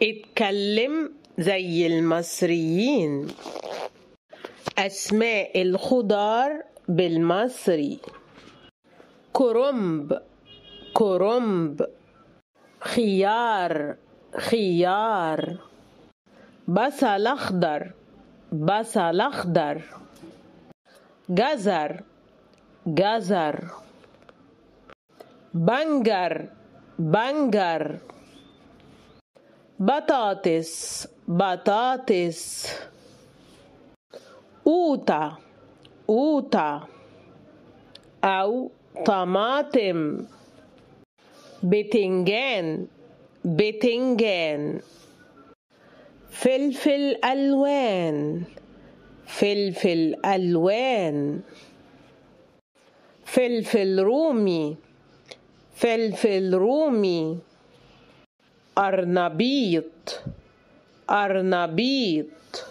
اتكلم زي المصريين. أسماء الخضار بالمصري: كرنب كرنب، خيار خيار، بصل أخضر بصل أخضر، جزر جزر، بنجر بنجر، بطاطس بطاطس، قوطة قوطة أو طماطم، بتنجان بتنجان، فلفل ألوان فلفل ألوان، فلفل رومي فلفل رومي، أرنبيط أرنبيط،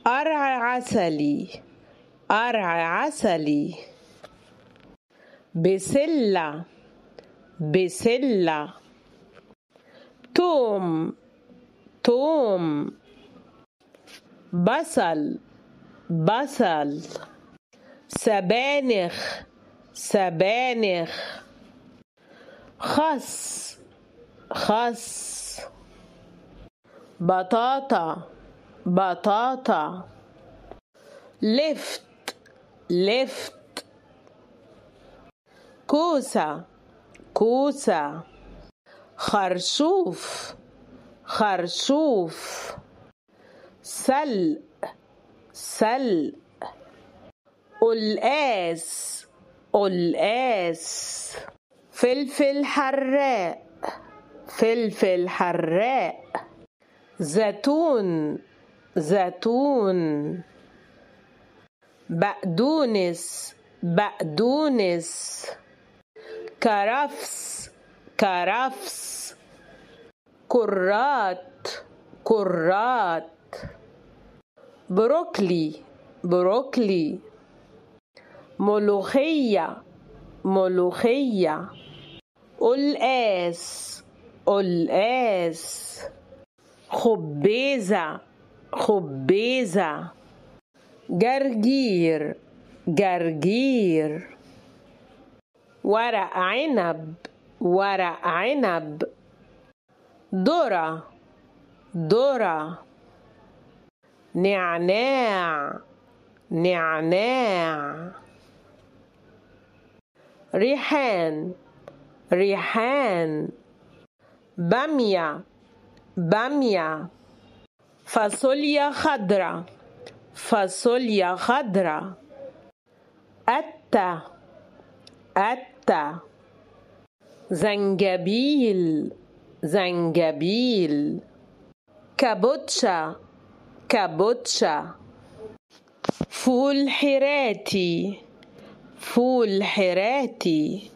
قرع عسلي قرع عسلي، بسلة بسلة، توم توم، بصل بصل، سبانخ سبانخ، خس خس، بطاطا بطاطا، لفت لفت، كوسة كوسة، خرشوف خرشوف، سلق سلق، قلقاس قلقاس، فلفل حراق فلفل حراق، زيتون زيتون، بقدونس بقدونس، كرفس كرفس، كرات كرات، بروكلي بروكلي، ملوخية ملوخية، قلقاس قلقاس، خبيزة خبيزة، جرجير جرجير، ورق عنب ورق عنب، ذرة ذرة، نعناع نعناع، ريحان ريحان، بامية بامية، فاصوليا خضراء فاصوليا خضراء، قتة قتة، زنجبيل زنجبيل، كابوتشا كابوتشا، فول حراتي فول حراتي،